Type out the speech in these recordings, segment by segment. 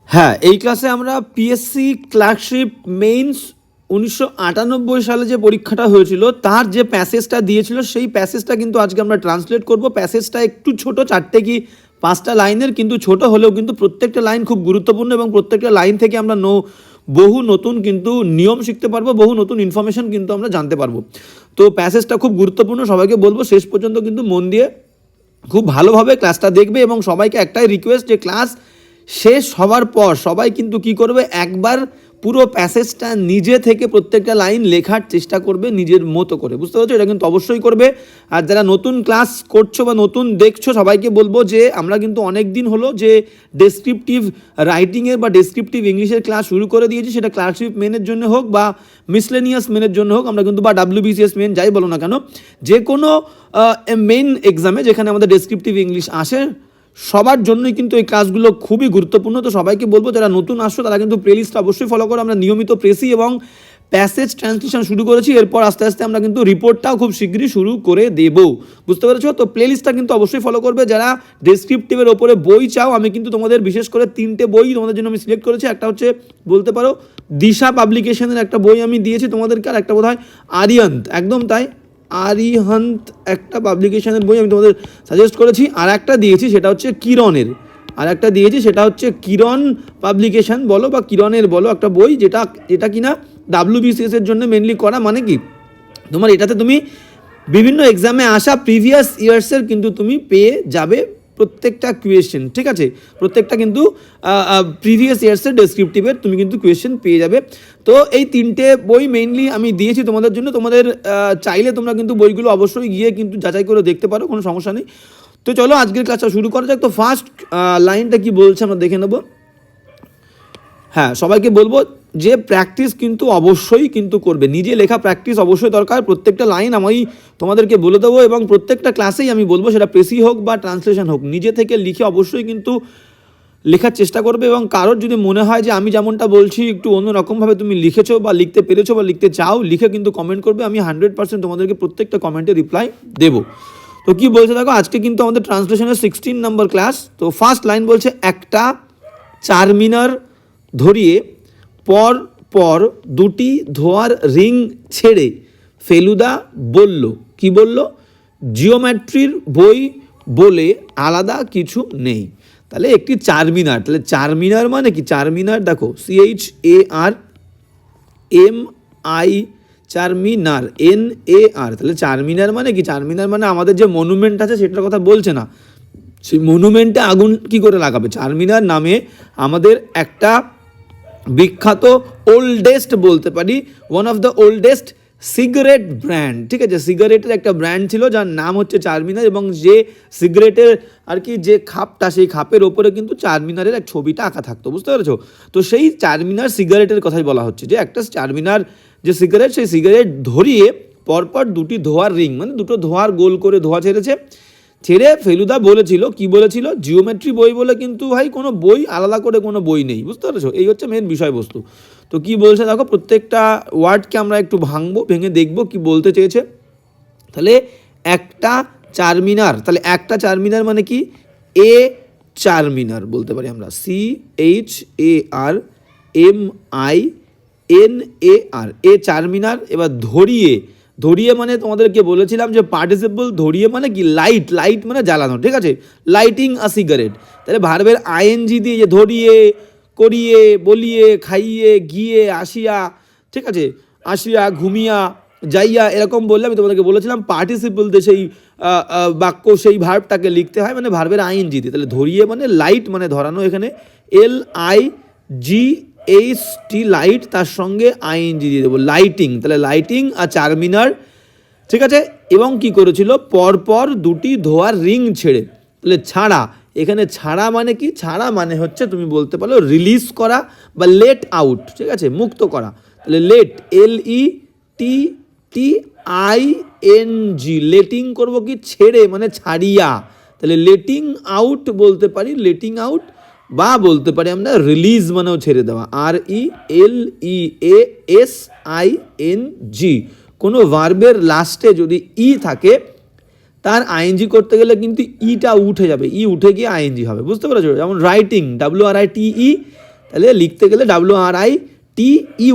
হ্যাঁ, এই ক্লাসে আমরা পিএসসি ক্লার্কশিপ মেইনস 1998 সালে যে পরীক্ষাটা হয়েছিল তার যে প্যাসেজটা দিয়েছিল সেই প্যাসেজটা কিন্তু আজকে আমরা ট্রান্সলেট করব। প্যাসেজটা একটু ছোট, 4টে কি 5টা লাইনের, কিন্তু ছোট হলেও কিন্তু প্রত্যেকটা লাইন খুব গুরুত্বপূর্ণ এবং প্রত্যেকটা লাইন থেকে আমরা বহু নতুন কিন্তু নিয়ম শিখতে পারবো, বহু নতুন ইনফরমেশন কিন্তু আমরা জানতে পারবো। তো প্যাসেজটা খুব গুরুত্বপূর্ণ, সবাইকে বলবো শেষ পর্যন্ত কিন্তু মন দিয়ে খুব ভালোভাবে ক্লাসটা দেখবে এবং সবাইকে একটাই রিকোয়েস্ট যে ক্লাস শেষ হওয়ার পর সবাই কিন্তু কি করবে, একবার পুরো প্যাসেজটা নিজে থেকে প্রত্যেকটা লাইন লেখার চেষ্টা করবে নিজের মতো করে, বুঝতে পারছো? এটা কিন্তু অবশ্যই করবে। আর যারা নতুন ক্লাস করছো বা নতুন দেখছো সবাইকে বলবো যে আমরা কিন্তু অনেক দিন হলো যে ডেসক্রিপটিভ রাইটিংয়ের বা ডেসক্রিপটিভ ইংলিশের ক্লাস শুরু করে দিয়েছি, সেটা ক্লার্কশিপ মেনের জন্য হোক বা মিসলেনিয়াস মেনের জন্য হোক, আমরা কিন্তু বা WBCS মেন যাই বলো না কেন, যে কোনো মেইন এক্সামে যেখানে আমাদের ডেসক্রিপটিভ ইংলিশ আসে সবার জন্যই কিন্তু এই ক্লাসগুলো খুবই গুরুত্বপূর্ণ। তো সবাইকে বলবো যারা নতুন আসছো তারা কিন্তু প্লেলিস্ট অবশ্যই ফলো করো। আমরা নিয়মিত প্রেসি এবং প্যাসেজ ট্রান্সলেশন শুরু করেছি, এরপর আস্তে আস্তে আমরা কিন্তু রিপোর্টটাও খুব শীঘ্রই শুরু করে দেবো, বুঝতে পেরেছো? তো প্লেলিস্টটা কিন্তু অবশ্যই ফলো করবে। যারা ডেসক্রিপটিভের ওপরে বই চাও, আমি কিন্তু তোমাদের বিশেষ করে 3টে বই তোমাদের জন্য আমি সিলেক্ট করেছি। একটা হচ্ছে বলতে পারো দিশা পাবলিকেশনের একটা বই আমি দিয়েছি তোমাদেরকে, আর একটা বোধহয় আরিয়ান্ত, একদম তাই, আরিহান্ত একটা পাবলিকেশনের বই আমি তোমাদের সাজেস্ট করেছি। আর একটা দিয়েছি সেটা হচ্ছে কিরণের, আর একটা দিয়েছি সেটা হচ্ছে কিরণ পাবলিকেশন বলো বা কিরণের বলো, একটা বই যেটা কিনা WBCS এর জন্য মেনলি করা। মানে কি তোমার এটাতে তুমি বিভিন্ন এক্সামে আসা প্রিভিয়াস ইয়ার্সের কিন্তু তুমি পেয়ে যাবে প্রত্যেকটা কোয়েশ্চেন, ঠিক আছে? প্রত্যেকটা কিন্তু প্রিভিয়াস ইয়ার্সের ডেসক্রিপটিভের তুমি কিন্তু কোয়েশ্চেন পেয়ে যাবে। তো এই 3টে বই মেইনলি আমি দিয়েছি তোমাদের জন্য। তোমাদের চাইলে তোমরা কিন্তু বইগুলো অবশ্যই গিয়ে কিন্তু যাচাই করে দেখতে পারো, কোনো সমস্যা নেই। তো চলো আজকের ক্লাসটা শুরু করা যাক। তো ফার্স্ট লাইনটা কি বলছে আমরা দেখে নেব। হ্যাঁ, সবাইকে বলবো যে প্র্যাকটিস কিন্তু অবশ্যই কিন্তু করবে, নিজে লেখা প্র্যাকটিস অবশ্যই দরকার। প্রত্যেকটা লাইন আমি তোমাদেরকে বলে দেবো এবং প্রত্যেকটা ক্লাসেই আমি বলবো, সেটা প্রেসি হোক বা ট্রান্সলেশন হোক, নিজে থেকে লিখে অবশ্যই কিন্তু লেখার চেষ্টা করবে। এবং কারোর যদি মনে হয় যে আমি যেমনটা বলছি একটু অন্যরকমভাবে তুমি লিখেছো বা লিখতে পেরেছো বা লিখতে চাও, লিখে কিন্তু কমেন্ট করবে। আমি 100% তোমাদেরকে প্রত্যেকটা কমেন্টে রিপ্লাই দেবো। তো কি বলছে দেখো, আজকে কিন্তু আমাদের ট্রান্সলেশনের 16 নম্বর ক্লাস। তো ফার্স্ট লাইন বলছে, একটা চারমিনার ধরিয়ে পর পর দুটি ধোয়ার রিং ছেড়ে ফেলুদা বলল, কি বলল? জিওমেট্রির বই বলে আলাদা কিছু নেই। তাহলে একটি চারমিনার, তাহলে চারমিনার মানে কি? চারমিনার দেখো CHARMI, চারমিনার NAR, তাহলে চারমিনার মানে কি? চারমিনার মানে আমাদের যে মনুমেন্ট আছে সেটার কথা বলছে না, সেই মনুমেন্টে আগুন কি করে লাগাবে? চারমিনার নামে আমাদের একটা বিখ্যাত ওল্ডেস্ট বলতে পারি, one of the oldest cigarette brand, ঠিক আছে? সিগারেটের একটা ব্র্যান্ড ছিল যার নাম হচ্ছে চারমিনার, এবং যে সিগারেটের আর কি যে খাপটা, সেই খাপের ওপরে কিন্তু চারমিনারের এক ছবিটা আঁকা থাকতো, বুঝতে পেরেছো? তো সেই চারমিনার সিগারেটের কথাই বলা হচ্ছে, যে একটা চারমিনার যে সিগারেট, সেই সিগারেট ধরিয়ে পরপর দুটি ধোয়ার রিং, মানে দুটো ধোয়ার গোল করে ধোয়া ছেড়ে ফেলুদা বলেছিল, কি বলেছিল? জিওমেট্রি বই বলে কিন্তু ভাই কোনো বই, আলাদা করে কোনো বই নেই, বুঝতে পেরেছো? এই হচ্ছে মেন বিষয়বস্তু। তো কি বলছে দেখো, প্রত্যেকটা ওয়ার্ডকে আমরা একটু ভেঙে দেখবো কি বলতে চেয়েছে। তাহলে একটা চারমিনার, তাহলে একটা চারমিনার মানে কি? চারমিনার বলতে পারি আমরা, CHARMINAR, চারমিনার। এবার ধরিয়ে মানে তোমাদেরকে বলেছিলাম যে পার্টিসিপল, ধরিয়ে মানে কি? লাইট মানে জ্বালানো, ঠিক আছে? লাইটিং আ সিগারেট। তাহলে ভার্বের ING দিয়ে, যে ধরিয়ে, করিয়ে, বলিয়ে, খাইয়ে, গিয়ে, আসিয়া, ঠিক আছে? আসিয়া, ঘুমিয়া, যাইয়া, এরকম বললে আমি তোমাদেরকে বলেছিলাম পার্টিসিপল দিয়ে সেই বাক্য, সেই ভার্বটাকে লিখতে হয় মানে ভার্বের ING দিয়ে। তাহলে ধরিয়ে মানে লাইট মানে ধরানো, এখানে LIGHT লাইট, তার সঙ্গে ING দিয়ে দেবো, লাইটিং। তাহলে লাইটিং আর চারমিনার, ঠিক আছে? এবং কি করেছিল? পরপর দুটি ধোয়ার রিং ছেড়ে, তাহলে ছাড়া, এখানে ছাড়া মানে কি? ছাড়া মানে হচ্ছে তুমি বলতে পারো রিলিজ করা বা লেট আউট, ঠিক আছে? মুক্ত করা। তাহলে লেট, LETTING, লেটিং করবো কি? ছেড়ে মানে ছাড়িয়া। তাহলে লেটিং আউট বলতে পারি, লেটিং আউট, বা বলতে পারি আমরা রিলিজ মানেও ছেড়ে দেওয়া, RELEASING। কোনো ভার্বের লাস্টে যদি থাকে তার ING করতে গেলে কিন্তু ইটা উঠে যাবে, উঠে গিয়ে ING হবে, বুঝতে পেরেছো? যেমন রাইটিং, WRITE, তাহলে লিখতে গেলে WRITE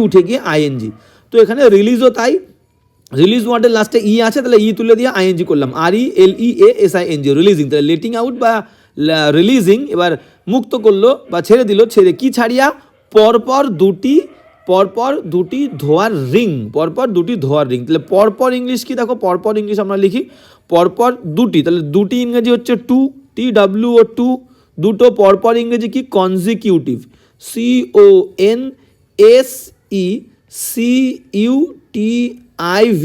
উঠে গিয়ে ING। তো এখানে রিলিজও তাই, রিলিজ ওয়ার্ডের লাস্টে ই আছে, তাহলে ই তুলে দিয়ে ING করলাম, RELEASING, রিলিজিং। তাহলে লেটিং আউট বা রিলিজিং, এবার মুক্ত করলো বা ছেড়ে দিল, ছেড়ে কি ছাড়িয়া, পরপর দুটি ধোয়ার রিং, পরপর দুটি ধোয়ার রিং। তাহলে পরপর ইংলিশ কি দেখো, পরপর ইংলিশ আমরা লিখি পরপর দুটি, তাহলে দুটি ইংরেজি হচ্ছে টু, TWO, দুটো। পরপর ইংরেজি কি, কনজিকিউটিভ,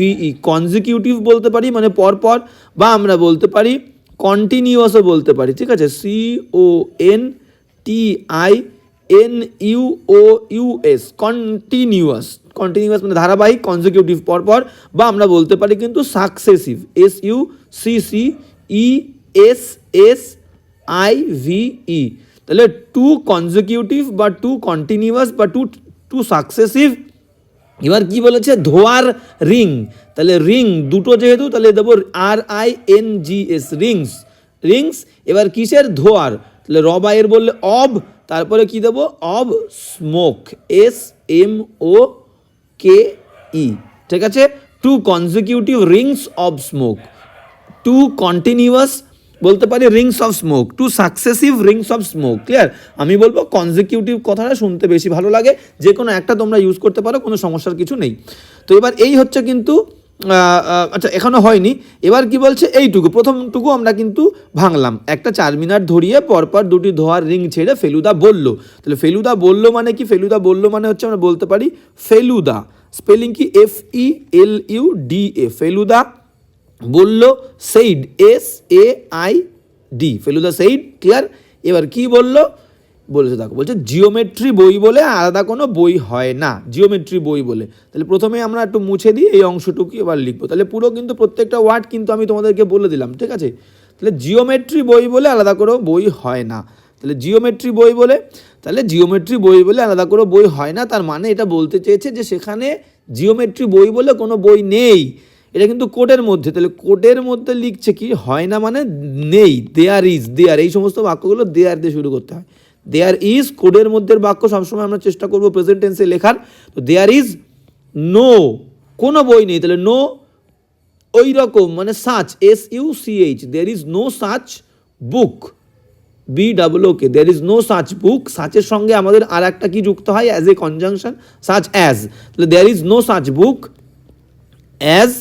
CONSECUTIVE, কনজিকিউটিভ বলতে পারি মানে পরপর, বা আমরা বলতে পারি কন্টিনিউয়াসও বলতে পারি, ঠিক আছে, CONTINUOUS, কন্টিনিউয়াস, কন্টিনিউয়াস মানে ধারাবাহিক, কনজিকিউটিভ পরপর, বা আমরা বলতে পারি কিন্তু সাকসেসিভ, SUCCESSIVE। তাহলে টু কনজিকিউটিভ বা টু কন্টিনিউয়াস বা টু সাকসেসিভ। এবার কি বলেছে, ধোয়ার রিং, তাহলে রিং দুটো যেহেতু, তাহলে দেবো RINGS, রিংস। এবার কিসের, ধোয়ার, তাহলে রবাইয়ের বললে অব, তারপরে কি দেবো, অব স্মোক, SMOKE, ঠিক আছে। Two consecutive rings of smoke, two continuous বলতে পারি rings of smoke, two successive rings of smoke. Clear? আমি বলবো কনজিকিউটিভ কথাটা শুনতে বেশি ভালো লাগে, যে কোনো একটা তোমরা ইউজ করতে পারো, কোনো সমস্যার কিছু নেই। তো এবার এই হচ্ছে কিন্তু, আচ্ছা এখনো হয়নি, এবার কি বলছে, এইটুকু প্রথমটুকু আমরা কিন্তু ভাঙলাম। একটা 4 মিনিট ধরিয়ে পরপর দুটি ধোয়ার রিং ছেড়ে ফেলুদা বলল। তাহলে ফেলুদা বলল মানে কি, ফেলুদা বলল মানে হচ্ছে আমরা বলতে পারি ফেলুদা, স্পেলিং কি FELUDA, ফেলুদা বলল, said, SAID, Feluda said. Clear? এবার কি বললো বলেছে দেখো, বলছে জিওমেট্রি বই বলে আলাদা কোনো বই হয় না, জিওমেট্রি বই বলে। তাহলে প্রথমে আমরা একটু মুছে দিই এই অংশটুকু, এবার লিখবো। তাহলে পুরো কিন্তু প্রত্যেকটা ওয়ার্ড কিন্তু আমি তোমাদেরকে বলে দিলাম, ঠিক আছে। তাহলে জিওমেট্রি বই বলে আলাদা করে বই হয় না, তাহলে জিওমেট্রি বই বলে, তাহলে জিওমেট্রি বই বলে আলাদা করে বই হয় না, তার মানে এটা বলতে চেয়েছে যে সেখানে জিওমেট্রি বই বলে কোনো বই নেই। এটা কিন্তু কোডের মধ্যে, তাহলে কোডের মধ্যে লিখছে কি, হয় না মানে নেই, দেয়ার ইজ, দেয়ার, এই সমস্ত বাক্যগুলো দেয়ার দিয়ে শুরু করতে হয়। দেয়ার ইজ কোডের মধ্যে বাক্য সবসময় আমরা চেষ্টা করবো প্রেজেন্ট টেন্সে লেখার। তো দেয়ার ইজ নো, কোনো বই নেই, তাহলে নো ওই রকম মানে such, SUCH, there is no such book, BOOK, there is no such book. সাচের সঙ্গে আমাদের আর একটা কি যুক্ত হয়, as a conjunction, such as. তাহলে there is no such book as,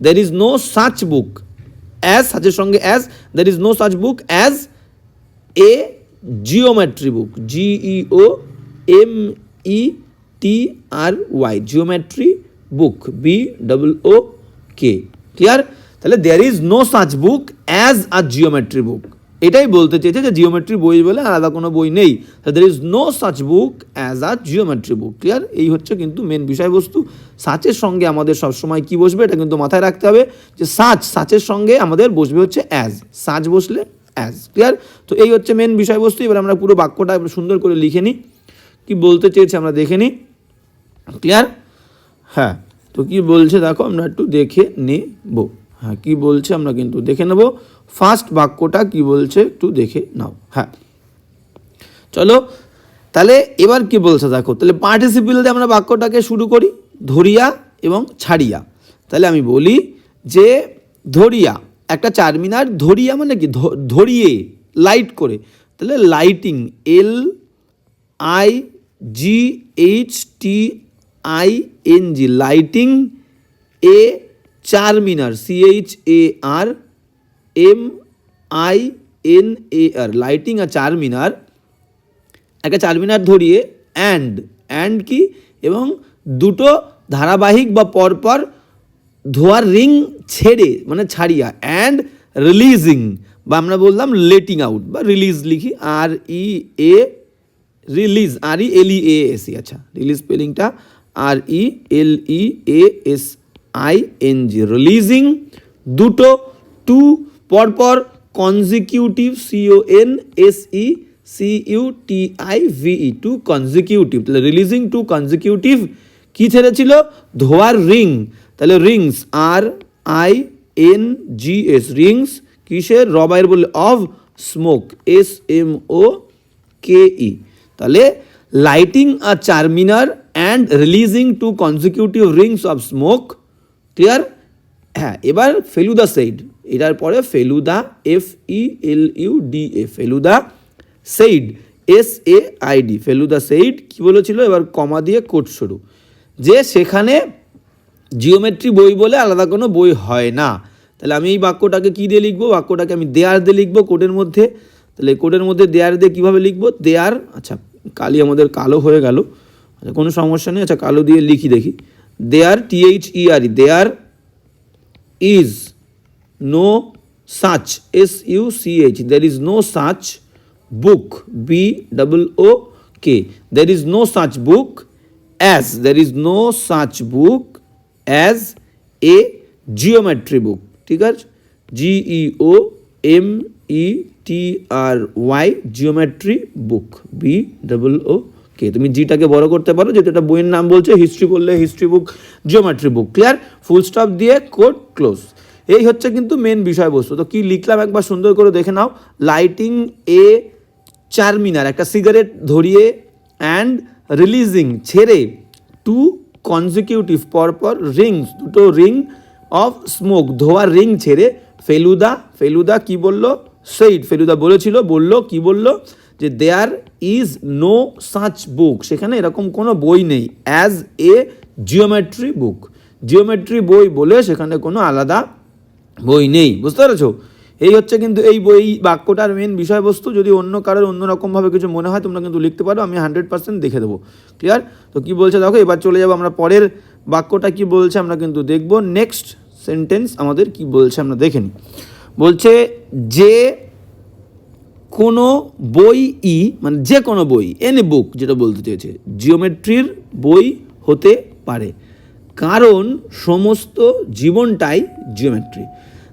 there is no such book as, সাচের সঙ্গে as, there is no such book as a geometry book, GEOMETRY, geometry book, BOOK। Clear? তাহলে there is no such book as a geometry book, এটাই বলতে চেয়েছে যে geometry বই বলে আলাদা কোনো বই নেই। there is no such book as a geometry book। Clear? এই হচ্ছে কিন্তু মেন বিষয়বস্তু। সাচের সঙ্গে আমাদের সবসময় কি বসবে, এটা কিন্তু মাথায় রাখতে হবে যে সাচের সঙ্গে আমাদের বসবে হচ্ছে অ্যাজ, সাচ বসলে অ্যাজ। ক্লিয়ার? তো এই হচ্ছে মেন বিষয়বস্তু। এবার আমরা পুরো বাক্যটা সুন্দর করে লিখে নিই, কি বলতে চেয়েছে আমরা দেখে নিই। ক্লিয়ার? হ্যাঁ, তো কি বলছে দেখো, আমরা একটু দেখে নেব। হ্যাঁ, কি বলছে আমরা কিন্তু দেখে নেব। ফার্স্ট বাক্যটা কি বলছে একটু দেখে নাও। হ্যাঁ, চলো তাহলে এবার কি বলছে দেখো। তাহলে পার্টিসিপল দিয়ে আমরা বাক্যটাকে শুরু করি, ধরিয়া এবং ছাড়িয়া। তাহলে আমি বলি যে ধরিয়া, একটা 4 মিনিট, ধরিয়া মানে কি, ধরিয়ে, লাইট করে। তাহলে লাইটিং, LIGHTING, লাইটিং। এ 4 মিনার, CHARMINAR, লাইটিং আর 4 মিনার, একটা 4 মিনার ধরিয়ে, অ্যান্ড কি, এবং দুটো ধারাবাহিক বা পরপর ধোয়ার রিং ছেড়ে মানে ছাড়িয়া, অ্যান্ড রিলিজিং, বা আমরা বললাম লেটিং আউট বা রিলিজ লিখি, রিলিজ, RELEAS, আচ্ছা রিলিজ স্পেলিংটা RELEASING, রিলিজিং দুটো, টু পরপর, কনজিকিউটিভ, CONSECUTIVE, টু কনজিকিউটিভ। তাহলে রিলিজিং টু কনজিকিউটিভ কি ছেড়েছিল, ধোয়ার রিং। তাহলে রিংস, RINGS, রিংস কিসের, রবাইয়ের বললে অফ স্মোক, SMOKE। তাহলে lighting a Charminar and releasing two consecutive rings of smoke. Clear? হ্যাঁ, এবার ফেলুদা সেইড, এটার পরে Feluda FELUDA, Feluda said SAID, Feluda said কী বলেছিল, এবার কমা দিয়ে কোট শুরু, যে সেখানে জিওমেট্রি বই বলে আলাদা কোনো বই হয় না। তাহলে আমি এই বাক্যটাকে কী দিয়ে লিখবো, বাক্যটাকে আমি দেয়ার দিয়ে লিখবো কোডের মধ্যে। তাহলে কোডের মধ্যে দেয়ার দিয়ে কীভাবে লিখবো, দেয়ার, আচ্ছা কালি আমাদের কালো হয়ে গেল, আচ্ছা কোনো সমস্যা নেই, আচ্ছা কালো দিয়ে লিখি দেখি। দেয়ার THERE, there is no such SUCH, there is no such book BOOK, there is no such book as, there is no such book as a geometry book, ঠিক আছে, GEOMETRY, জিওমেট্রি বুক BOOK। তুমি জিটাকে বড় করতে পারো, যেহেতু এটা বইয়ের নাম বলছে, হিস্ট্রি বললে হিস্ট্রি বুক, geometry book. Clear? Full stop দিয়ে কোড ক্লোজ। এই হচ্ছে কিন্তু মেন বিষয়বস্তু। তো কি লিখলাম একবার সুন্দর করে দেখে নাও। লাইটিং এ চারমিনার, একটা সিগারেট ধরিয়ে, অ্যান্ড রিলিজিং ছেড়ে, টু কনজিকিউটিভ পরপর রিংস, দুটো রিং অফ স্মোক, ধোয়ার রিং ছেড়ে, ফেলুদা, ফেলুদা কি বললো, সেইড, ফেলুদা বলেছিল, বললো কি বললো, যে দেয়ার ইজ নো সাচ বুক, সেখানে এরকম কোনো বই নেই, as a geometry book, geometry বই বলে সেখানে কোনো আলাদা বই নেই। বুঝতে পেরেছো? এই হচ্ছে কিন্তু এই বই বাক্যটার মেন বিষয়বস্তু। যদি অন্য কারোর অন্যরকমভাবে কিছু মনে হয় তোমরা কিন্তু লিখতে পারো, আমি 100% দেখে দেবো। ক্লিয়ার? তো কি বলছে দেখো, এবার চলে যাবো আমরা পরের বাক্যটা কি বলছে আমরা কিন্তু দেখবো। নেক্সট সেন্টেন্স আমাদের কি বলছে আমরা দেখে নিই। বলছে যে কোনো বই, মানে যে কোনো বই, এনি বুক যেটা বলতে চেয়েছে, জিওমেট্রির বই হতে পারে, কারণ সমস্ত জীবনটাই জিওমেট্রি।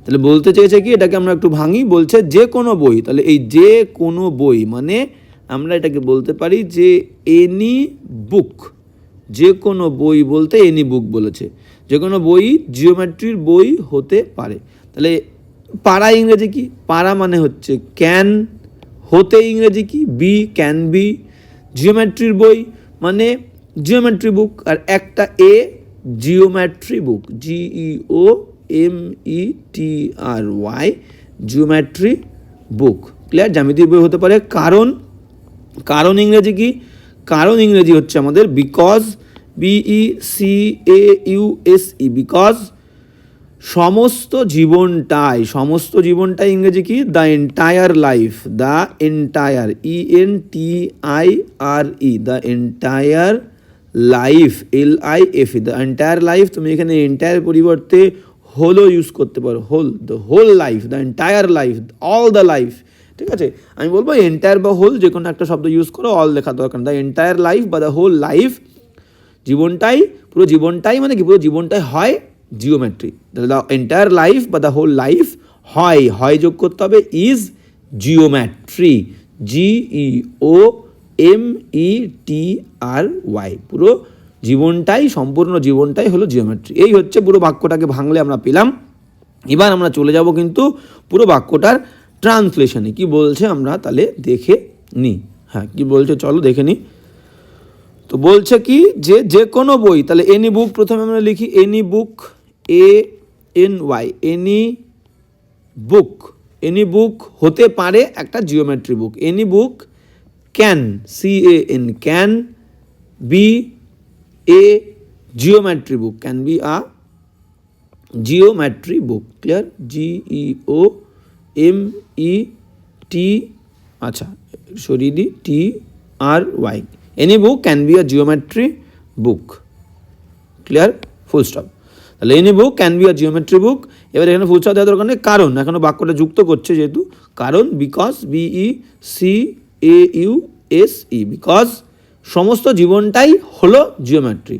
তাহলে বলতে চেয়েছে কি, এটাকে আমরা একটু ভাঙি, বলছে যে কোনো বই, তাহলে এই যে কোনো বই মানে আমরা এটাকে বলতে পারি যে এনি বুক, যে কোনো বই বলতে এনি বুক বলেছে, যে কোনো বই জিওমেট্রির বই হতে পারে। তাহলে পারা ইংরেজি কি, পারা মানে হচ্ছে ক্যান, হতে ইংরেজি কি, বি, ক্যান বি, জিওমেট্রির বই মানে জিওমেট্রি বুক, আর একটা এ, জিওমেট্রি বুক, GEOMETRY, জিওমেট্রি বুক। ক্লিয়ার? জ্যামিতির বই হতে পারে, কারণ, কারণ ইংরেজি কি, কারণ ইংরেজি হচ্ছে আমাদের বিকজ, BECAUSE, বিকজ। সমস্ত জীবনটাই, সমস্ত জীবনটাই ইংরেজি কি, the entire life, the entire ENTIRE, the entire life LIFE, the entire life. তুমি এখানে এন্টায়ার পরিবর্তে হোলও ইউজ করতে পারো, whole, the whole life, the entire life, all the life. ঠিক আছে? আমি বলবো এন্টায়ার বা হোল যে কোনো একটা শব্দ ইউজ করো, অল লেখা দরকার, দ্য এন্টায়ার লাইফ বা দ্য হোল লাইফ, জীবনটাই, পুরো জীবনটাই মানে কি, পুরো জীবনটাই হয় জিওমেট্রি। তাহলে দ্য এন্টায়ার লাইফ বা দ্য হোল লাইফ হয়, হয় যোগ করতে হবে, ইজ জিওমেট্রি, GEOMETRY, পুরো জীবনটাই, সম্পূর্ণ জীবনটাই হলো জিওমেট্রি। এই হচ্ছে পুরো বাক্যটাকে ভাঙলে আমরা পেলাম। এবার আমরা চলে যাব কিন্তু পুরো বাক্যটার ট্রান্সলেশনে কি বলছে আমরা তাহলে দেখে নিই। হ্যাঁ, কি বলছে চলো দেখে নিই। তো বলছে কি, যে যে কোনো বই, তাহলে এনি বুক প্রথমে আমরা লিখি, any book, ANY, any book, any book হতে পারে একটা geometry book, any book can, CAN, can be a geometry book, can be a geometry book. Clear? GEOMET, আচ্ছা সরিয়ে দিই, TRY, any book can be a geometry book. Clear? Full stop. তাহলে any book can be a geometry book. এবার এখানে full stop দেওয়ার দরকার নেই, কারণ এখনো বাক্যটা যুক্ত করছে যেহেতু, কারণ বিকজ, BECAUSE, বিকজ সমস্ত জীবনটাই হলো জিওমেট্রি।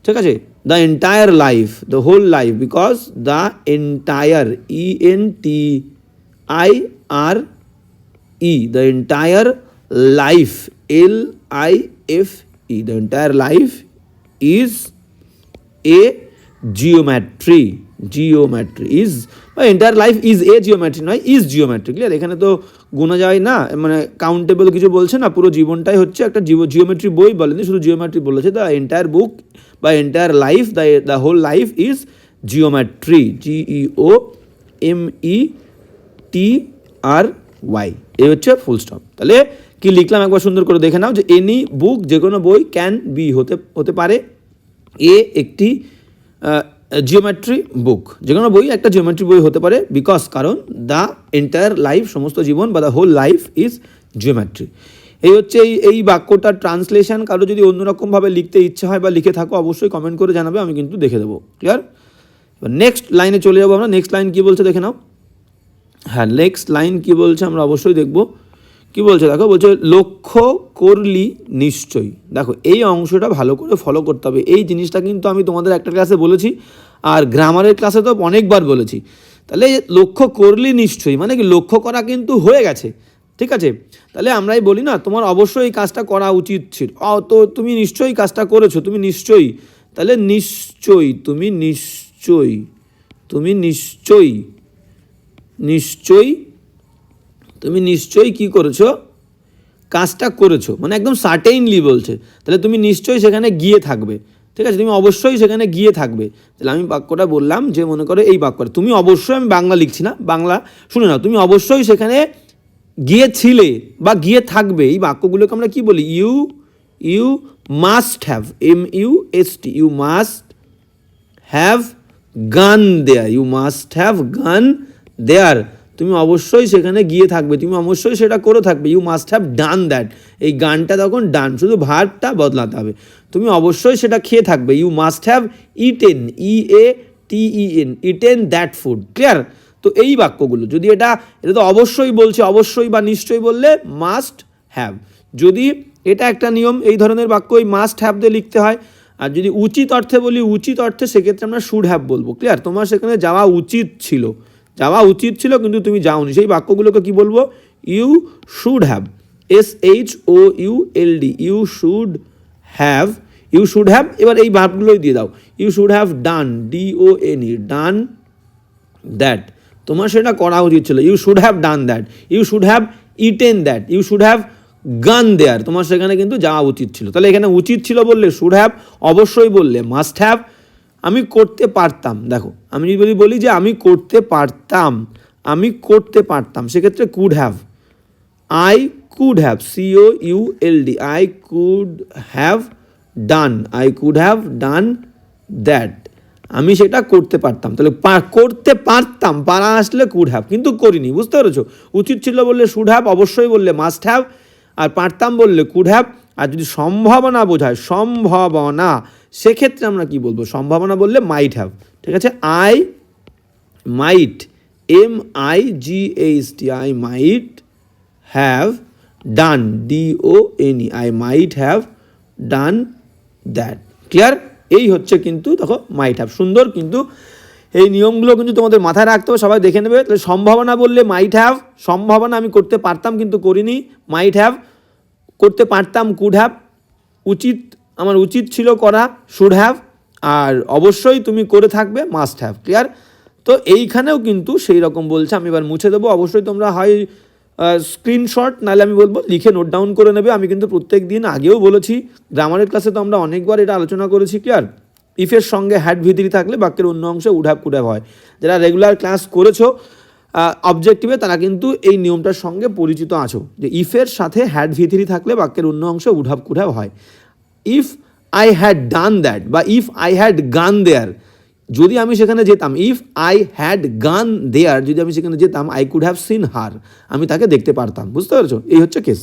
ঠিক আছে? The entire life, the whole life, because the entire ENTIRE, the entire life LIFE, the entire life is a geometry, geometry is, বা entire life is a geometry নয়, is geometry। Clear? এখানে তো গোনা যায় না, মানে countable কিছু বলছে না, পুরো জীবনটাই হচ্ছে একটা জিওমেট্রি বই বলেনি, শুধু জিওমেট্রি বলেছে। দ্য এন্টায়ার বুক বা entire life, the whole life is geometry, GEOMETRY, এই হচ্ছে ফুল স্টপ। তাহলে কি লিখলাম একবার সুন্দর করে দেখে নাও, যে এনি বুক, যে কোনো বই, ক্যান বি হতে পারে একটি জিওমেট্রি বুক, যে কোনো বই একটা জিওমেট্রি বই হতে পারে, বিকজ কারণ দ্য এন্টায়ার লাইফ, সমস্ত জীবন, বা the whole life is geometry. এই হচ্ছে এই বাক্যটার ট্রান্সলেশন। কারো যদি অন্যরকমভাবে লিখতে ইচ্ছে হয় বা লিখে থাকো অবশ্যই কমেন্ট করে জানাবে, আমি কিন্তু দেখে দেবো। ক্লিয়ার? এবার নেক্সট লাইনে চলে যাবো আমরা। নেক্সট লাইন কী বলছে দেখে নাও। হ্যাঁ, নেক্সট লাইন কী বলছে আমরা অবশ্যই দেখবো। কি বলছে দেখো, বলছে লক্ষ্য করলি নিশ্চয়ই। দেখো এই অংশটা ভালো করে ফলো করতে হবে। এই জিনিসটা কিন্তু আমি তোমাদের একটা ক্লাসে বলেছি, আর গ্রামারের ক্লাসে তো অনেকবার বলেছি। তাহলে লক্ষ্য করলি নিশ্চয়ই মানে কি, লক্ষ্য করা কিন্তু হয়ে গেছে, ঠিক আছে। তাহলে আমরাই বলি না, তোমার অবশ্যই এই কাজটা করা উচিত ছিল, তো তুমি নিশ্চয়ই কাজটা করেছো, তুমি নিশ্চয়ই। তাহলে নিশ্চয়ই, তুমি নিশ্চয়ই, তুমি নিশ্চয়ই, নিশ্চয়ই, তুমি নিশ্চয়ই কী করেছো, কাজটা করেছো, মানে একদম সার্টেইনলি বলছে। তাহলে তুমি নিশ্চয়ই সেখানে গিয়ে থাকবে, ঠিক আছে, তুমি অবশ্যই সেখানে গিয়ে থাকবে। তাহলে আমি বাক্যটা বললাম যে মনে করো এই বাক্যটা, তুমি অবশ্যই, আমি বাংলা লিখছি না, বাংলা শুনে নাও, তুমি অবশ্যই সেখানে গিয়েছিলে বা গিয়ে থাকবে। এই বাক্যগুলোকে আমরা কি বলি, you must have, MUST, you must have gone there, you must have gone দেয়ার, তুমি অবশ্যই সেখানে গিয়ে থাকবে, তুমি অবশ্যই সেটা করে থাকবে। You must have done that, এই গানটা তখন ডান, শুধু ভার্বটা বদলাতে হবে, তুমি অবশ্যই সেটা খেয়ে থাকবে। You must have eaten, EATEN, eaten that food. Clear? তো এই বাক্যগুলো যদি এটা তো অবশ্যই বলছে, অবশ্যই বা নিশ্চয়ই বললে মাস্ট হ্যাভ। যদি এটা একটা নিয়ম, এই ধরনের বাক্য এই মাস্ট হ্যাভ দিয়ে লিখতে হয়। আর যদি উচিত অর্থে বলি, উচিত অর্থে, সেক্ষেত্রে আমরা শুড হ্যাভ বলবো। ক্লিয়ার? তোমার সেখানে যাওয়া উচিত ছিল, যাওয়া উচিত ছিল কিন্তু তুমি যাওনি, সেই বাক্যগুলোকে কি বলবো, you should have, SHOULD, you should have, you should have. এবার এই ভার্বগুলোই দিয়ে দাও, you should have done, DONE, done that, তোমার সেটা করা উচিত ছিল, you should have done that. You should have eaten that, you should have gone there, তোমার সেখানে কিন্তু যাওয়া উচিত ছিল। তাহলে এখানে উচিত ছিল বললে শুড হ্যাভ, অবশ্যই বললে মাস্ট হ্যাভ। আমি করতে পারতাম, দেখো আমি যদি বলি যে আমি করতে পারতাম, আমি করতে পারতাম, সেক্ষেত্রে could have, I could have, COULD, I could have done, I could have done that, আমি সেটা করতে পারতাম। তাহলে করতে পারতাম, পারা আসলে কুড হ্যাভ, কিন্তু করিনি, বুঝতে পেরেছো? উচিত ছিল বললে শুড হ্যাভ, অবশ্যই বললে মাস্ট হ্যাভ, আর পারতাম বললে কুড হ্যাভ। আর যদি সম্ভাবনা বোঝায়, সম্ভাবনা, সেক্ষেত্রে আমরা কি বলবো, সম্ভাবনা বললে মাইট হ্যাভ, ঠিক আছে। I might, MIGHT, I might have done, DONE, I might have done that. Clear? এই হচ্ছে কিন্তু দেখো মাইট হ্যাভ, সুন্দর। কিন্তু এই নিয়মগুলো কিন্তু তোমাদের মাথায় রাখতে হবে, সবাই দেখে নেবে। তাহলে সম্ভাবনা বললে মাইট হ্যাভ, সম্ভাবনা আমি করতে পারতাম কিন্তু করিনি, মাইট হ্যাভ। করতে পারতাম কুড হ্যাভ, উচিত আমার উচিত ছিল করা শুড হ্যাভ, আর অবশ্যই তুমি করে থাকবে মাস্ট হ্যাভ। ক্লিয়ার? তো এইখানেও কিন্তু সেই রকম বলছে। আমি এবার মুছে দেবো, অবশ্যই তোমরা হয় স্ক্রিনশট, নাহলে আমি বলবো লিখে নোট ডাউন করে নেবে। আমি কিন্তু প্রত্যেক দিন আগেও বলেছি, গ্রামারের ক্লাসে তো আমরা অনেকবার এটা আলোচনা করেছি। ক্লিয়ার? ইফের সঙ্গে হ্যাড ভিতরি থাকলে বাক্যের অন্য অংশে উড হ্যাভ কুড হ্যাভ হয়। যারা রেগুলার ক্লাস করেছো অবজেক্টিভে, তারা কিন্তু এই নিয়মটার সঙ্গে পরিচিত আছো, যে ইফের সাথে হ্যাড ভিতরি থাকলে বাক্যের অন্য অংশে উড হ্যাভ কুড হ্যাভ হয়। If I had done that, বা ইফ আই হ্যাড গান দেয়ার, যদি আমি সেখানে যেতাম, ইফ আই হ্যাড গান দেয়ার, যদি আমি সেখানে যেতাম, I could have seen her, আমি তাকে দেখতে পারতাম। বুঝতে পেরেছো? এই হচ্ছে কেস।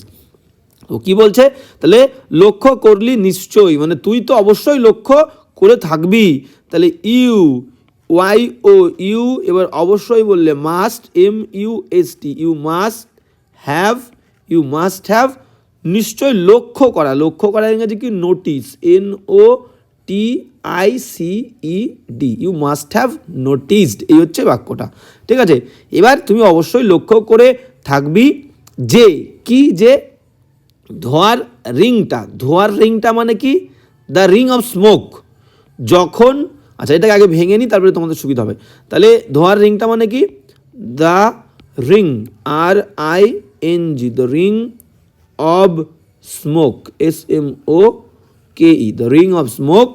ও কি বলছে, তাহলে লক্ষ্য করলি নিশ্চয়ই, মানে তুই তো অবশ্যই লক্ষ্য করে থাকবি। তাহলে ইউ, এবার অবশ্যই বললে must, MUST, you must have, you must have নিশ্চয় লক্ষ্য করা। লক্ষ্য করা ইংরেজি কি, notice, NOTICED, you must have noticed. এই হচ্ছে বাক্যটা, ঠিক আছে। এবার তুমি অবশ্যই লক্ষ্য করে থাকবি যে, কি, যে ধোঁয়ার রিংটা, ধোঁয়ার রিংটা মানে কি, দ্য রিং অফ স্মোক, যখন, আচ্ছা এটাকে আগে ভেঙে নিই তারপরে তোমাদের সুবিধা হবে। তাহলে ধোঁয়ার রিংটা মানে কি, the ring, N G, the ring of smoke, SMOKE, the ring of smoke.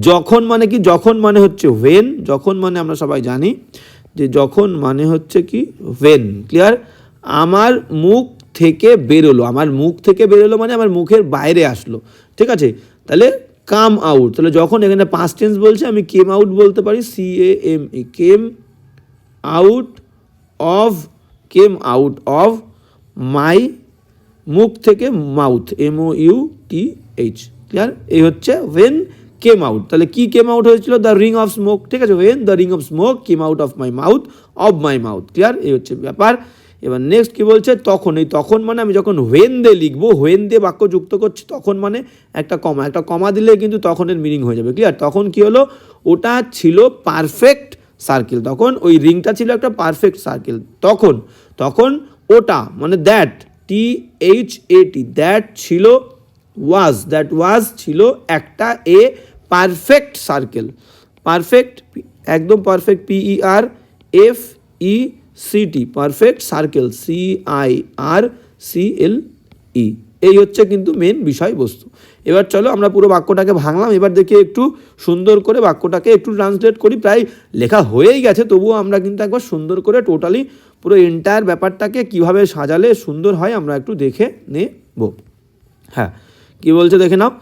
যখন মানে কি, যখন মানে হচ্ছে হোয়েন, যখন মানে আমরা সবাই জানি যে যখন মানে হচ্ছে কি হোয়েন, ক্লিয়ার। আমার মুখ থেকে বেরোলো, আমার মুখ থেকে বেরোলো মানে আমার মুখের বাইরে আসলো, ঠিক আছে। তাহলে কাম আউট, তাহলে যখন এখানে পাস্ট টেন্স বলছে আমি কেম আউট বলতে পারি, CAME, came out of, came out of মাই, মুখ থেকে মাউথ, MOUTH, ক্লিয়ার। এই হচ্ছে ওয়েন কেম আউট। তাহলে কি কেম আউট হয়েছিল? দ্য রিং অফ স্মোক, ঠিক আছে। When the ring of smoke came out of my mouth, of my mouth, clear. এই হচ্ছে ব্যাপার। এবার নেক্সট কি বলছে? তখন। এই তখন মানে আমি যখন হোয়েন দিয়ে লিখবো, হোয়েন দিয়ে বাক্য যুক্ত করছি, তখন মানে একটা কমা দিলে কিন্তু তখনের মিনিং হয়ে যাবে, ক্লিয়ার। তখন কি হলো? ওটা ছিল পারফেক্ট সার্কেল, তখন ওই রিংটা ছিল একটা পারফেক্ট সার্কেল। তখন ওটা মানে দ্যাট, THAT, দ্যাট ছিল, দ্যাট ওয়াজ ছিল একটা পারফেক্ট সার্কেল, পারফেক্ট, একদম perfect, PERFECT, perfect circle, CIRCLE। এই হচ্ছে কিন্তু মেন বিষয়বস্তু। এবার চলো আমরা পুরো বাক্যটাকে ভাঙলাম, এবার দেখি একটু সুন্দর করে বাক্যটাকে একটু ট্রান্সলেট করি। প্রায় লেখা হয়েই গেছে, তবুও আমরা কিন্তু একবার সুন্দর করে টোটালি পুরো এন্টায়ার ব্যাপারটাকে কিভাবে সাজালে সুন্দর হয় আমরা একটু দেখে নেব। হ্যাঁ, কি বলছে দেখে নাও।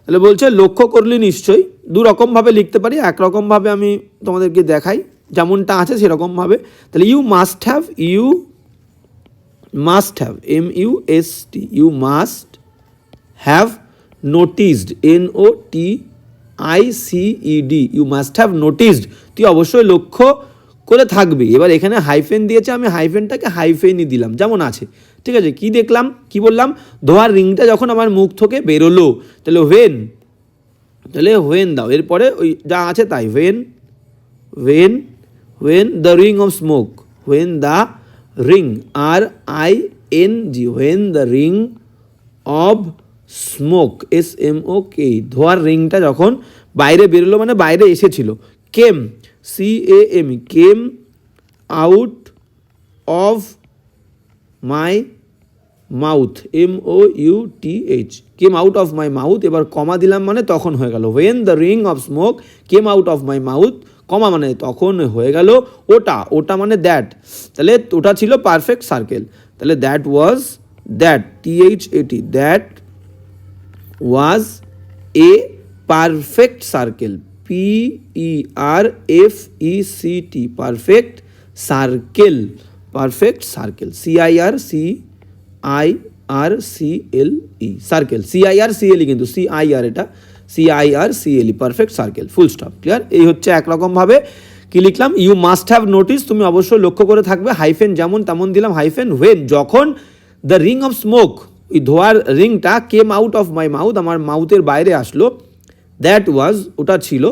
তাহলে বলছে লক্ষ্য করলি নিশ্চয়ই, দু রকমভাবে লিখতে পারি, একরকমভাবে আমি তোমাদেরকে দেখাই, যেমনটা আছে সেরকমভাবে। তাহলে you must have, MUST, you must have noticed, NOTICED, you must have noticed, তুই অবশ্যই লক্ষ্য করে থাকবি। এবার এখানে হাইফেন দিয়েছে, আমি হাইফেনটাকে হাইফেনই দিলাম যেমন আছে, ঠিক আছে। কি দেখলাম, কি বললাম? ধোয়ার রিংটা যখন আমার মুখ থেকে বেরোলো, তাহলে হোয়েন দাও, এরপরে ওই যা আছে তাই, when the ring of smoke, when the ring, RING, when the ring of smoke, SMOKE, ধোয়ার রিংটা যখন বাইরে বেরোলো মানে বাইরে এসেছিল। Came, CAME, came out of my mouth, MOUTH, came out of my mouth. এবার কমা দিলাম মানে তখন হয়ে গেল, when the ring of smoke came out of my mouth, comma মানে তখন হয়ে গেল ওটা মানে দ্যাট। তাহলে ওটা ছিল পারফেক্ট সার্কেল। তাহলে that was, THAT, that was A perfect circle, PERFECT, perfect circle, CIRCLE, circle, CIRCLE, কিন্তু CIR, এটা CIRCLE, perfect circle, full stop, clear. এই হচ্ছে একরকমভাবে কি লিখলাম, ইউ মাস্ট হ্যাভ নোটিস, তুমি অবশ্যই লক্ষ্য করে থাকবে, হাইফেন যেমন তেমন দিলাম, হাইফেন হোয়েন, যখন দ্য রিং অফ স্মোক, ওই ধোয়ার রিংটা কেম আউট অফ মাই মাউথ, আমার মাউথের বাইরে আসলো, দ্যাট ওয়াজ, ওটা ছিল,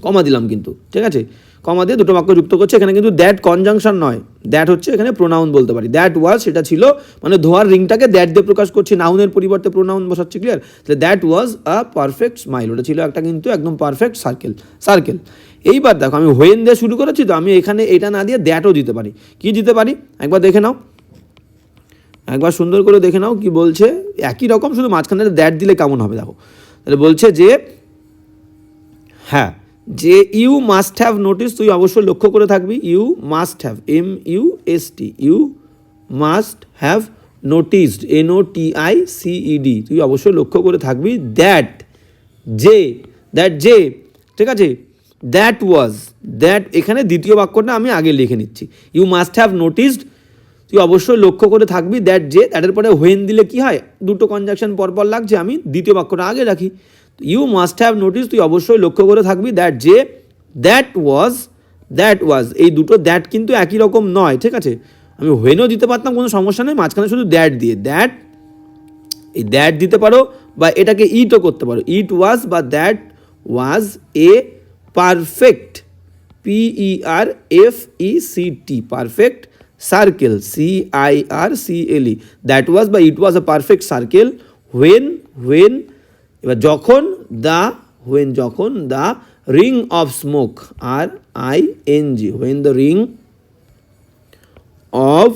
কমা দিলাম কিন্তু, ঠিক আছে। কমা দিয়ে দুটো বাক্য যুক্ত করছে, এখানে কিন্তু দ্যাট কনজাংশন নয়, দ্যাট হচ্ছে এখানে প্রোনাউন বলতে পারি, দ্যাট ওয়াজ, সেটা ছিল, মানে ধোয়ার রিংটাকে দ্যাট দিয়ে প্রকাশ করছি, নাউনের পরিবর্তে প্রোনাউন বসাচ্ছি, ক্লিয়ার। তাহলে that was a perfect smile, ওটা ছিল একটা কিন্তু একদম পারফেক্ট সার্কেল। এইবার দেখো আমি হোয়েন দিয়ে শুরু করেছি, তো আমি এখানে এটা না দিয়ে দ্যাটও দিতে পারি। কি দিতে পারি একবার দেখে নাও, একবার সুন্দর করে দেখে নাও কি বলছে। একই রকম, শুধু মাঝখানে দ্যাট দিলে কেমন হবে দেখো। তাহলে বলছে যে, হ্যাঁ, যে ইউ মাস্ট হ্যাভ নোটিস, তুই অবশ্যই লক্ষ্য করে থাকবি, you must have, MUST, you must have noticed, NOTICED, তুই অবশ্যই লক্ষ্য করে থাকবি, দ্যাট যে, ঠিক আছে। দ্যাট ওয়াজ, দ্যাট এখানে দ্বিতীয় বাক্যটা আমি আগে লিখে নিচ্ছি, ইউ মাস্ট হ্যাভ নোটিসড, তুই অবশ্যই লক্ষ্য করে থাকবি, দ্যাটের পরে হোয়েন দিলে কি হয়, দুটো কনজাংশন পরপর লাগছে, আমি দ্বিতীয় বাক্যটা আগে রাখি। ইউ মাস্ট হ্যাভ নোটিস, তুই অবশ্যই লক্ষ্য করে থাকবি, দ্যাট ওয়াজ, এই দুটো দ্যাট কিন্তু একই রকম নয়, ঠিক আছে। আমি হোয়েনও দিতে পারতাম, কোনো সমস্যা নেই, মাঝখানে শুধু দ্যাট দিয়ে, এই দ্যাট দিতে পারো, বা এটাকে ইটও করতে পারো, ইট ওয়াজ বা that was A perfect, PERFECT, perfect circle, CIRCLE, that was বা ইট ওয়াজ আ পারফেক্ট সার্কেল, হোয়েন, এবার যখন the ring of smoke, RING, when the ring of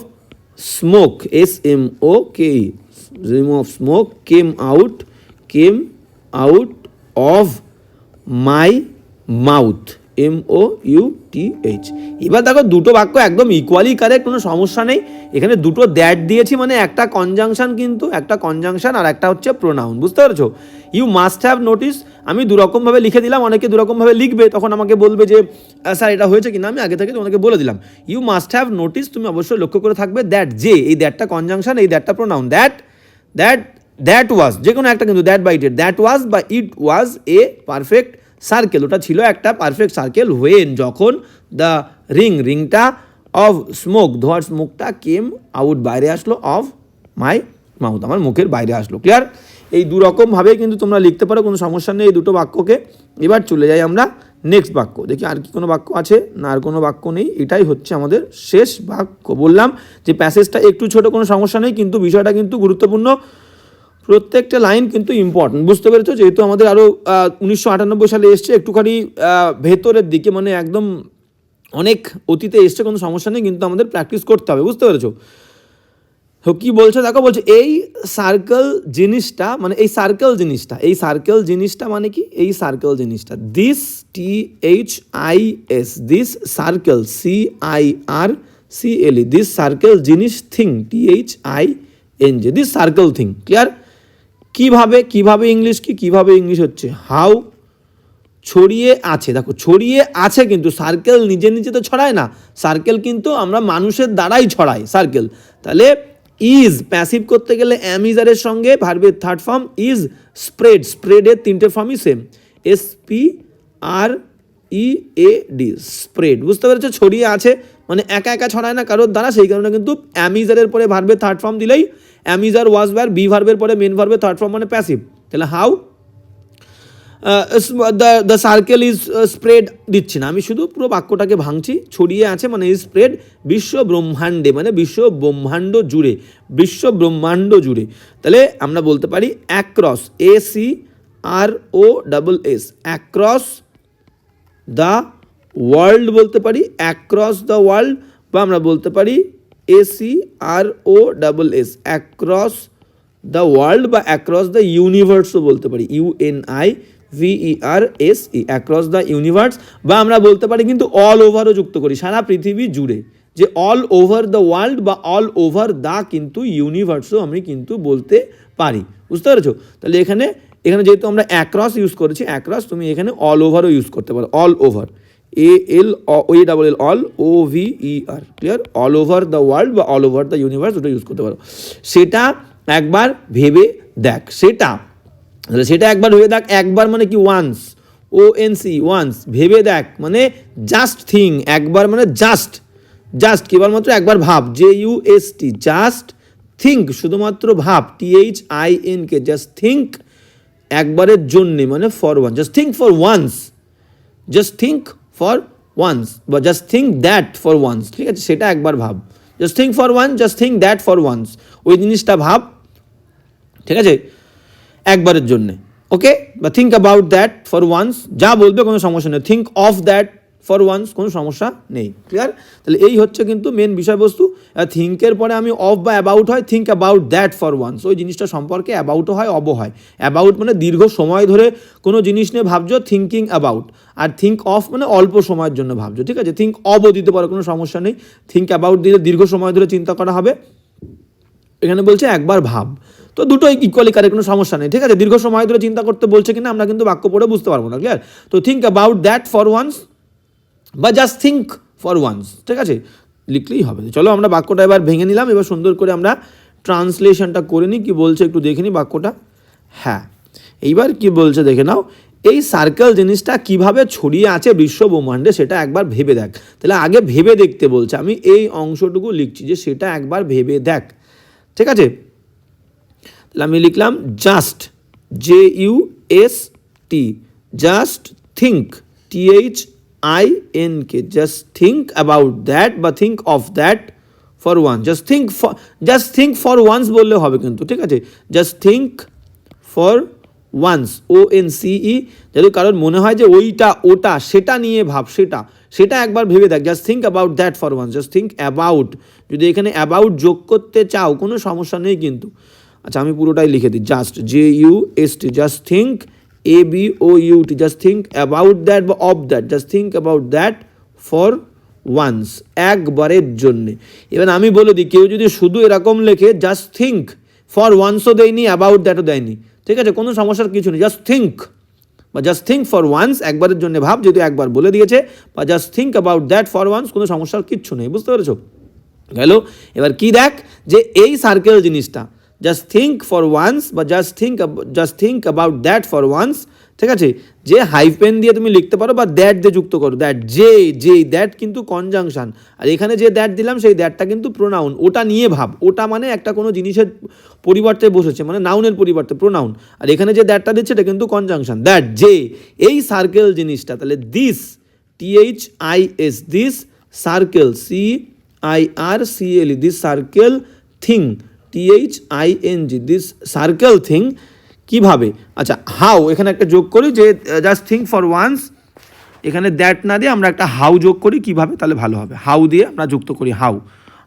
smoke, SMOKE, stream of smoke came out of my mouth, MOUTH। এবার দেখো দুটো বাক্য একদম equally correct, কোনো সমস্যা নেই। এখানে দুটো দ্যাট দিয়েছি, মানে একটা কনজাংশন, কিন্তু একটা কনজাংশন আর একটা হচ্ছে প্রোনাউন, বুঝতে পেরেছো? ইউ মাস্ট হ্যাভ নোটিস, আমি দুরকমভাবে লিখে দিলাম, অনেকে দুরকমভাবে লিখবে, তখন আমাকে বলবে যে স্যার এটা হয়েছে কিনা, আমি আগে থেকে তোমাকে বলে দিলাম। ইউ মাস্ট হ্যাভ নোটিস, তুমি অবশ্যই লক্ষ্য করে থাকবে দ্যাট, যে এই দ্যাটটা কনজাংশন, এই দ্যাটটা প্রোনাউন। দ্যাট ওয়াজ, যে কোনো একটা কিন্তু, দ্যাট বা ইট, দ্যাট ওয়াজ বা ইট ওয়াজ এ পারফেক্ট সার্কেল, ওটা ছিল একটা পারফেক্ট সার্কেল, হোয়েন, যখন, দ্য রিংটা, অফ স্মোক, ধোয়ার স্মোকটা, কেম আউট, বাইরে আসলো, অফ মাই মাউথ, আমার মুখের বাইরে আসলো। ক্লিয়ার? এই দুরকমভাবে কিন্তু তোমরা লিখতে পারো, কোনো সমস্যা নেই এই দুটো বাক্যকে। এবার চলে যাই আমরা নেক্সট বাক্য, দেখি আর কি কোনো বাক্য আছে না, আর কোনো বাক্য নেই, এটাই হচ্ছে আমাদের শেষ বাক্য। বললাম যে প্যাসেজটা একটু ছোট, কোনো সমস্যা নেই, কিন্তু বিষয়টা কিন্তু গুরুত্বপূর্ণ, প্রত্যেকটা লাইন কিন্তু ইম্পর্টেন্ট, বুঝতে পেরেছো? যেহেতু আমাদের আরও 1998 সালে এসছে, একটুখানি ভেতরের দিকে, মানে একদম অনেক অতীতে এসছে, কোনো সমস্যা নেই, কিন্তু আমাদের প্র্যাকটিস করতে হবে, বুঝতে পেরেছো? তো কী বলছে দেখো, বলছে এই সার্কেল জিনিসটা, মানে এই সার্কেল জিনিসটা মানে কি, এই সার্কেল জিনিসটা, this THIS, this circle, CIRCLE, this circle জিনিস, thing, THING, this circle thing. Clear? কিভাবে ইংলিশ কি, কিভাবে ইংলিশ হচ্ছে হাউ, ছড়িয়ে আছে, দেখো ছড়িয়ে আছে, কিন্তু সার্কেল নিজে নিজে তো ছড়ায় না, সার্কেল কিন্তু আমরা মানুষের দ্বারাই ছড়াই সার্কেল। তাহলে ইজ প্যাসিভ করতে গেলে অ্যাম ইজারের সঙ্গে ভার্বের থার্ড ফর্ম ইজ স্প্রেড, স্প্রেডের তিনটে ফর্মই সেম, SPREAD, স্প্রেড, বুঝতে পেরেছো? ছড়িয়ে আছে মানে একা একা ছড়ায় না কারোর দ্বারা, সেই কারণে কিন্তু অ্যামিজারের পরে ভার্বের থার্ড ফর্ম দিলেই, অ্যামিজার ওয়াজ ভার্ব, বি ভার্বের পরে মেন ভার্বের থার্ড ফর্ম মানে প্যাসিভ। তাহলে how the circle is spread দিচ্ছি না, আমি শুধু পুরো বাক্যটাকে ভাঙছি, ছড়িয়ে আছে মানে ইজ স্প্রেড বিশ্ব ব্রহ্মাণ্ডে, মানে বিশ্ব ব্রহ্মাণ্ড জুড়ে। তাহলে আমরা বলতে পারি across, ACROSS, across the world বলতে পারি, অ্যাক্রস দ্য ওয়ার্ল্ড, বা আমরা বলতে পারি ACROSS, অ্যাক্রস দ্য ওয়ার্ল্ড, বা অ্যাক্রস দ্য ইউনিভার্সও বলতে পারি, UNIVERSE, অ্যাক্রস দ্য ইউনিভার্স, বা আমরা বলতে পারি কিন্তু অল ওভারও যুক্ত করি, সারা পৃথিবী জুড়ে, যে অল ওভার দ্য ওয়ার্ল্ড বা অল ওভার দ্য কিন্তু ইউনিভার্সও আমি কিন্তু বলতে পারি, বুঝতে পেরেছো? তাহলে এখানে যেহেতু আমরা অ্যাক্রস ইউজ করেছি, অ্যাক্রস, তুমি এখানে অল ওভারও ইউজ করতে পারো, all over, ALL, all OVER, clear? All over the world বা অল ওভার দ্য ইউনিভার্স, ওটা ইউজ করতে পারো। সেটা একবার ভেবে দেখ, সেটা একবার ভেবে দেখ, একবার মানে কি ওয়ান্স, ONC, ওয়ান্স, ভেবে দেখ মানে জাস্ট থিং, একবার মানে জাস্ট কেবলমাত্র একবার ভাব, JUST, জাস্ট থিঙ্ক, শুধুমাত্র ভাব, THINK, জাস্ট থিঙ্ক, একবারের জন্যে মানে for one, just think for once, বা just think that for once, ঠিক আছে? সেটা একবার ভাব, just think for one, just think that for once, ওই জিনিসটা ভাব, ঠিক আছে, একবারের জন্যে, ওকে? বা think about that for once, যা বলবে কোনো সমস্যা নেই, think of that for once, কোনো সমস্যা নেই। ক্লিয়ার? তাহলে এই হচ্ছে কিন্তু মেন বিষয়বস্তু। থিঙ্কের পরে আমি অফ বা অ্যাবাউট হয়, think about that for once, ওই জিনিসটা সম্পর্কে অ্যাবাউটও হয়, অবও হয়। অ্যাবাউট মানে দীর্ঘ সময় ধরে কোনো জিনিস নিয়ে ভাবছো, থিঙ্কিং অ্যাবাউট, আর থিঙ্ক অফ মানে অল্প সময়ের জন্য ভাবছো, ঠিক আছে? থিঙ্ক অফও দিতে পারো, কোনো সমস্যা নেই, থিঙ্ক অ্যাবাউট দিলে দীর্ঘ সময় ধরে চিন্তা করা হবে, এখানে বলছে একবার ভাব, তো দুটোই ইকুয়ালি কারেক্ট, কোনো সমস্যা নেই, ঠিক আছে? দীর্ঘ সময় ধরে চিন্তা করতে বলছে কিনা আমরা কিন্তু বাক্য পড়ে বুঝতে পারবো না, ক্লিয়ার? তো think about that for once বা জাস্ট থিঙ্ক ফর ওয়ান্স, ঠিক আছে? লিখলেই হবে। চলো আমরা বাক্যটা এবার ভেঙে নিলাম, এবার সুন্দর করে আমরা ট্রান্সলেশনটা করে নিই, কী বলছে একটু দেখে নিই বাক্যটা। হ্যাঁ, এইবার কি বলছে দেখে নাও, এই সার্কেল জিনিসটা কিভাবে ছড়িয়ে আছে বিশ্ব ব্রহ্মাণ্ডে সেটা একবার ভেবে দেখ। তাহলে আগে ভেবে দেখতে বলছে, আমি এই অংশটুকু লিখছি যে সেটা একবার ভেবে দেখ, ঠিক আছে? তাহলে আমি লিখলাম just, JUST, just think, THINK, just think about that বা think of that for one, just think for once বললে হবে কিন্তু, ঠিক আছে? Just think for once, ONCE, যদি কারোর মনে হয় যে ওটা সেটা নিয়ে ভাব, সেটা একবার ভেবে দেখ, just think about that for once, just think about. যদি এখানে অ্যাবাউট যোগ করতে চাও কোনো সমস্যা নেই কিন্তু। আচ্ছা আমি পুরোটাই লিখে দিই, just JUST, just think ABOUT, just think about that বা of that, just think about that for once, একবারের জন্যে। এবার আমি বলে দিই, কেউ যদি শুধু এরকম লেখে জাস্ট থিঙ্ক ফর ওয়ান্সও দেয়নি, অ্যাবাউট দ্যাটও দেয়নি, ঠিক আছে, কোনো সমস্যার কিছু নেই। জাস্ট থিঙ্ক বা জাস্ট থিঙ্ক ফর ওয়ান্স, একবারের জন্য ভাব, যেহেতু একবার বলে দিয়েছে, বা just think about that for once, কোনো সমস্যার কিচ্ছু নেই, বুঝতে পেরেছো? গেল। এবার কি দেখ, যে এই সার্কেল জিনিসটা জাস্ট থিঙ্ক ফর ওয়ান্স বা just think about that for once, ঠিক আছে, যে হাইফেন দিয়ে তুমি লিখতে পারো বা দ্যাট দিয়ে যুক্ত করো, দ্যাট দ্যাট কিন্তু কনজাংশন, আর এখানে যে দ্যাট দিলাম সেই দ্যাটটা কিন্তু প্রোনাউন, ওটা নিয়ে ভাব, ওটা মানে একটা কোনো জিনিসের পরিবর্তে বসেছে, মানে নাউনের পরিবর্তে প্রোনাউন, আর এখানে যে দ্যাটটা দিচ্ছে এটা কিন্তু কনজাংশন, দ্যাট এই সার্কেল জিনিসটা, তাহলে this THIS, this circle CIRCLE, this circle thing THING, this circle thing, কিভাবে? আচ্ছা হাউ, এখানে একটা যোগ করি, যে জাস্ট থিঙ্ক ফর ওয়ান্স, এখানে দ্যাট না দিয়ে আমরা একটা হাউ যোগ করি, কিভাবে তাহলে ভালো হবে, হাউ দিয়ে আমরা যুক্ত করি,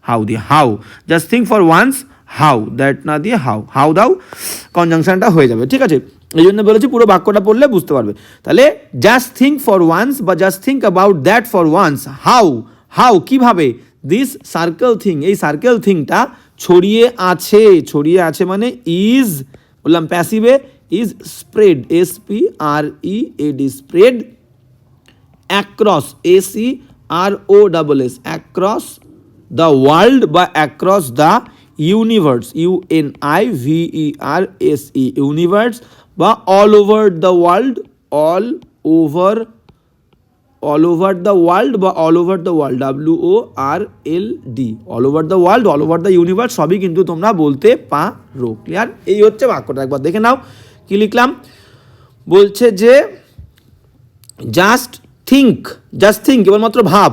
হাউ দিয়ে, how, just think for once, how, that না দিয়ে হাউ দাও, কনজাংশনটা হয়ে যাবে, ঠিক আছে। এই জন্য বলেছি পুরো বাক্যটা পড়লে বুঝতে পারবে। তাহলে জাস্ট থিঙ্ক ফর ওয়ান্স বা just think about that for once, how কিভাবে, দিস সার্কেল থিং, এই সার্কেল থিংটা ছড়িয়ে আছে মানে ইজ, বললাম প্যাসিভে, is spread, SPREAD, spread across, ACROSS, across the world বা across the universe, UNIVERSE, universe, বা all over the world, all over the world বা all over the world, WORLD, all over the world, all over the universe, সবই কিন্তু তোমরা বলতে পারো। Clear? এই হচ্ছে বাক্যটা, একবার দেখে নাও কি লিখলাম। বলছে যে জাস্ট থিঙ্ক, কেবলমাত্র ভাব,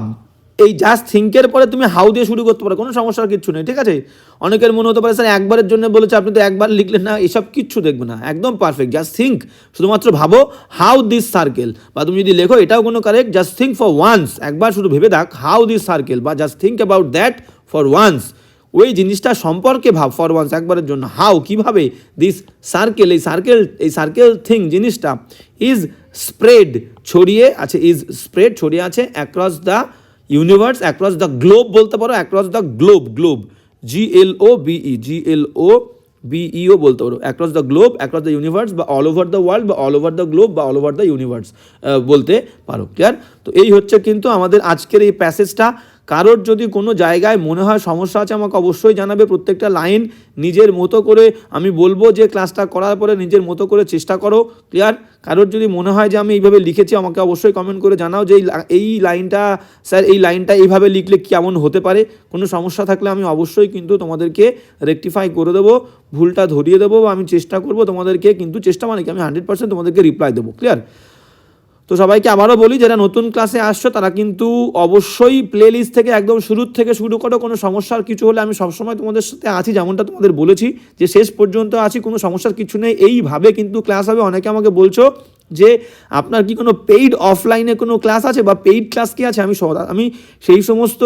এই জাস্ট থিঙ্কের পরে তুমি হাউ দিয়ে শুরু করতে পারো, কোনো সমস্যার কিচ্ছু নেই, ঠিক আছে। অনেকের মনে হতে পারে স্যার একবারের জন্য বলেছে, আপনি তো একবার লিখলেন না, এসব কিচ্ছু দেখবে না, একদম পারফেক্ট। জাস্ট থিঙ্ক, শুধুমাত্র ভাবো হাউ দিস সার্কেল, বা তুমি যদি লেখো এটাও কোনো correct, just think for once, একবার শুধু ভেবে দেখ হাউ দিস সার্কেল, বা just think about that for once, ওই জিনিসটা সম্পর্কে ভাব, ফর ওয়ান্স একবারের জন্য, হাউ কিভাবে, দিস সার্কেল, এই সার্কেল থিং জিনিসটা, ইজ স্প্রেড ছড়িয়ে আছে, ছড়িয়ে আছে, across the universe, across the globe বলতে পারো, অ্যাক্রস দ্য গ্লোব, GLOBE বলতে পারো, across the globe, across the universe, বা অল ওভার দ্য ওয়ার্ল্ড, বা অল ওভার দ্য গ্লোব, বা অল ওভার দ্য ইউনিভার্স বলতে পারো। ক্লিয়ার? তো এই হচ্ছে কিন্তু আমাদের আজকের এই প্যাসেজটা। কারোর যদি কোনো জায়গায় মনে হয় সমস্যা আছে আমাকে অবশ্যই জানাবে, প্রত্যেকটা লাইন নিজের মতো করে আমি বলবো যে ক্লাসটা করার পরে নিজের মতো করে চেষ্টা করো। ক্লিয়ার? কারোর যদি মনে হয় যে আমি এইভাবে লিখেছি আমাকে অবশ্যই কমেন্ট করে জানাও যে এই লাইনটা স্যার, এই লাইনটা এইভাবে লিখলে কেমন হতে পারে। কোনো সমস্যা থাকলে আমি অবশ্যই কিন্তু তোমাদেরকে রেকটিফাই করে দেবো, ভুলটা ধরিয়ে দেবো, বা আমি চেষ্টা করবো তোমাদেরকে, কিন্তু চেষ্টা মানে কি আমি 100% তোমাদেরকে রিপ্লাই দেবো। ক্লিয়ার? তো সবাইকে আবারও বলি, যারা নতুন ক্লাসে আসছো তারা কিন্তু অবশ্যই প্লে লিস্ট থেকে একদম শুরুর থেকে শুরু করো। কোনো সমস্যার কিছু হলে আমি সবসময় তোমাদের সাথে আছি, যেমনটা তোমাদের বলেছি যে শেষ পর্যন্ত আছি, কোনো সমস্যার কিছু নেই, এইভাবে কিন্তু ক্লাস হবে। অনেকে আমাকে বলছো যে আপনার কি কোনো পেইড অফলাইনে কোনো ক্লাস আছে বা পেইড ক্লাস কি আছে, আমি সেই সমস্ত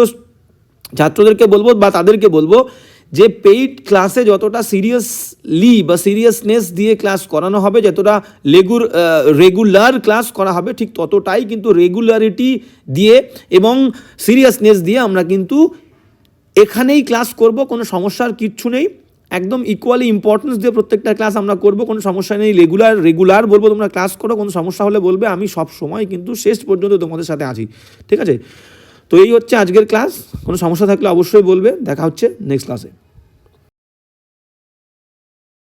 ছাত্রদেরকে বলবো বা তাদেরকে বলবো যে পেইড ক্লাসে যতটা সিরিয়াসলি বা সিরিয়াসনেস দিয়ে ক্লাস করানো হবে, যতটা রেগুলার ক্লাস করা হবে, ঠিক ততটাই কিন্তু রেগুলারিটি দিয়ে এবং সিরিয়াসনেস দিয়ে আমরা কিন্তু এখানেই ক্লাস করব। কোনো সমস্যার কিচ্ছু নেই, একদম ইকুয়ালি ইম্পর্টেন্স দিয়ে প্রত্যেকটা ক্লাস আমরা করব, কোনো সমস্যা নেই। রেগুলার বলবো তোমরা ক্লাস করো, কোনো সমস্যা হলে বলবে, আমি সব সময় কিন্তু শেষ পর্যন্ত তোমাদের সাথে আছি, ঠিক আছে। তো এই হচ্ছে আজকের ক্লাস, কোনো সমস্যা থাকলে অবশ্যই বলবে। দেখা হচ্ছে নেক্সট ক্লাসে।